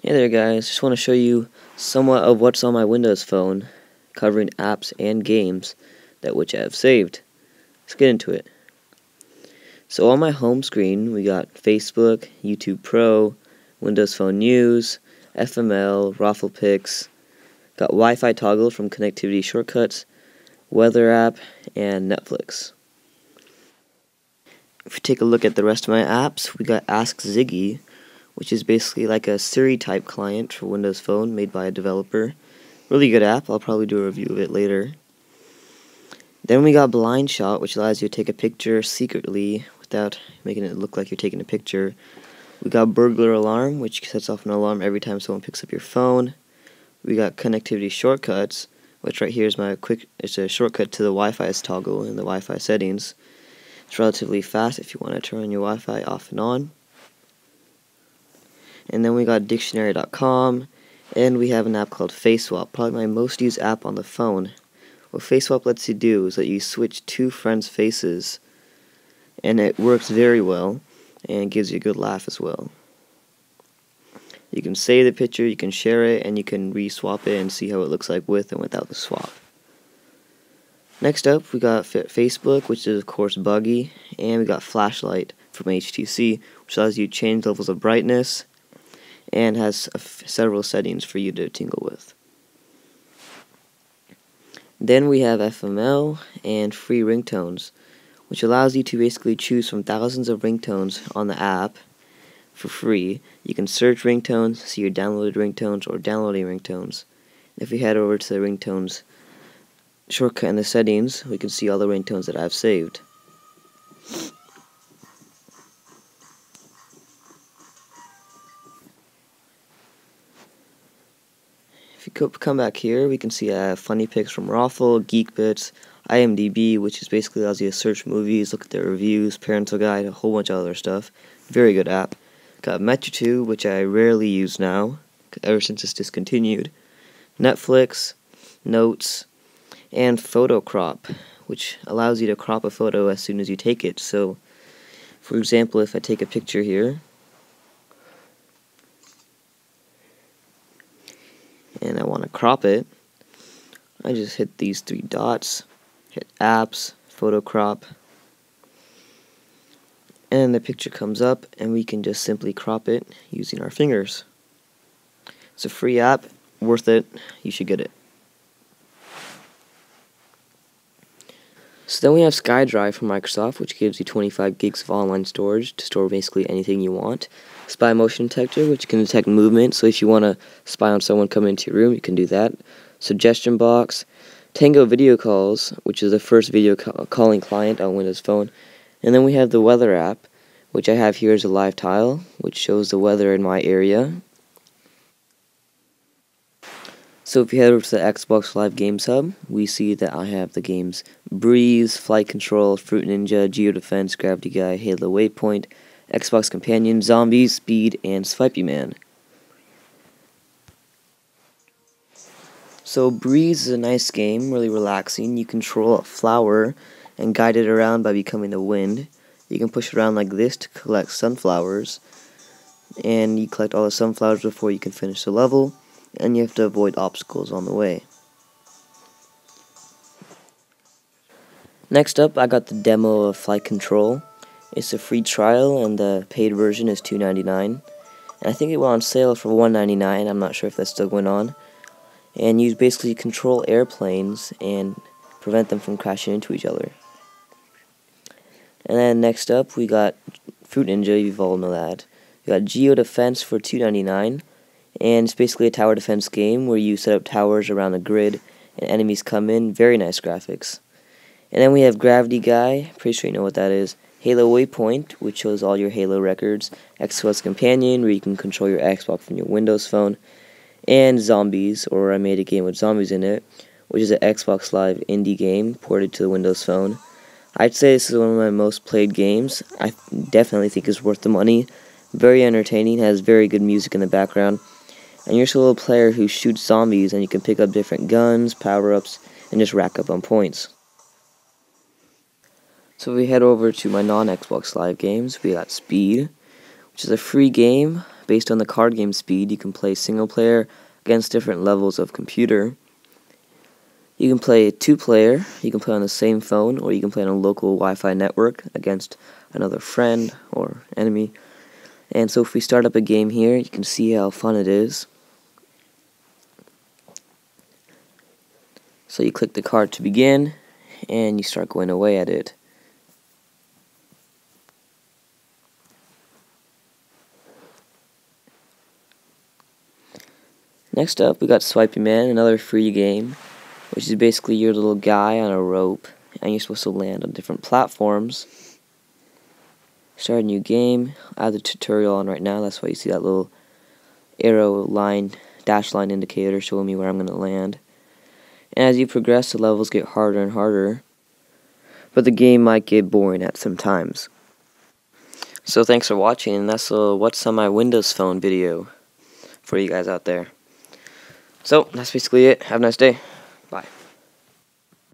Hey there guys, just want to show you somewhat of what's on my Windows Phone, covering apps and games that which I have saved. Let's get into it. So on my home screen we got Facebook, YouTube Pro, Windows Phone News, FML, RafflePix, got Wi-Fi toggle from Connectivity Shortcuts, Weather app, and Netflix. If we take a look at the rest of my apps, we got Ask Ziggy, which is basically like a Siri type client for Windows Phone made by a developer. Really good app. I'll probably do a review of it later. Then we got Blind Shot, which allows you to take a picture secretly without making it look like you're taking a picture. We got Burglar Alarm, which sets off an alarm every time someone picks up your phone. We got Connectivity Shortcuts, which right here is it's a shortcut to the Wi-Fi toggle in the Wi-Fi settings. It's relatively fast if you want to turn your Wi-Fi off and on. And then we got Dictionary.com, and we have an app called FaceSwap, probably my most used app on the phone. What FaceSwap lets you do is that you switch two friends' faces, and it works very well, and gives you a good laugh as well. You can save the picture, you can share it, and you can re-swap it and see how it looks like with and without the swap. Next up, we got Facebook, which is of course buggy, and we got Flashlight from HTC, which allows you to change levels of brightness, and has several settings for you to tingle with. Then we have FML and free ringtones, which allows you to basically choose from thousands of ringtones on the app for free. You can search ringtones, see your downloaded ringtones, or downloading ringtones. If we head over to the ringtones shortcut in the settings, we can see all the ringtones that I've saved. If you come back here, we can see I have funny pics from Raffle, Geekbits, IMDb, which is basically allows you to search movies, look at their reviews, parental guide, a whole bunch of other stuff. Very good app. Got Metro2, which I rarely use now, ever since it's discontinued. Netflix, Notes, and Photo Crop, which allows you to crop a photo as soon as you take it. So, for example, if I take a picture here, and I want to crop it, I just hit these three dots, hit apps, photo crop, and the picture comes up and we can just simply crop it using our fingers. It's a free app, worth it, you should get it. So then we have SkyDrive from Microsoft, which gives you 25 gigs of online storage to store basically anything you want. Spy Motion Detector, which can detect movement, so if you want to spy on someone coming into your room, you can do that. Suggestion Box, Tango Video Calls, which is the first video calling client on Windows Phone. And then we have the Weather app, which I have here as a live tile, which shows the weather in my area. So if you head over to the Xbox Live Games Hub, we see that I have the games Breeze, Flight Control, Fruit Ninja, Geodefense, Gravity Guy, Halo Waypoint, Xbox Companion, Zombies, Speed, and Swipey Man. So Breeze is a nice game, really relaxing. You control a flower and guide it around by becoming the wind. You can push it around like this to collect sunflowers, and you collect all the sunflowers before you can finish the level, and you have to avoid obstacles on the way. Next up, I got the demo of Flight Control. It's a free trial, and the paid version is $2.99. And I think it went on sale for $1.99. I'm not sure if that's still going on. And you basically control airplanes and prevent them from crashing into each other. And then next up, we got Fruit Ninja. You've all know that. We got Geodefense for $2.99. And it's basically a tower defense game where you set up towers around a grid and enemies come in. Very nice graphics. And then we have Gravity Guy, pretty sure you know what that is. Halo Waypoint, which shows all your Halo records. Xbox Companion, where you can control your Xbox from your Windows Phone. And Zombies, or I made a game with zombies in it, which is an Xbox Live indie game ported to the Windows Phone. I'd say this is one of my most played games. I definitely think it's worth the money. Very entertaining, has very good music in the background. And you're just a little player who shoots zombies, and you can pick up different guns, power-ups, and just rack up on points. So if we head over to my non-Xbox Live games, we got Speed, which is a free game based on the card game speed, you can play single player against different levels of computer. You can play 2-player, you can play on the same phone, or you can play on a local Wi-Fi network against another friend or enemy. And so if we start up a game here, you can see how fun it is. So you click the card to begin, and you start going away at it. Next up, we got Swipey Man, another free game, which is basically your little guy on a rope, and you're supposed to land on different platforms. Start a new game. I have the tutorial on right now, that's why you see that little arrow line, dash line indicator showing me where I'm going to land. And as you progress, the levels get harder and harder, but the game might get boring at some times. So thanks for watching, and that's a What's on My Windows Phone video for you guys out there. So that's basically it. Have a nice day. Bye.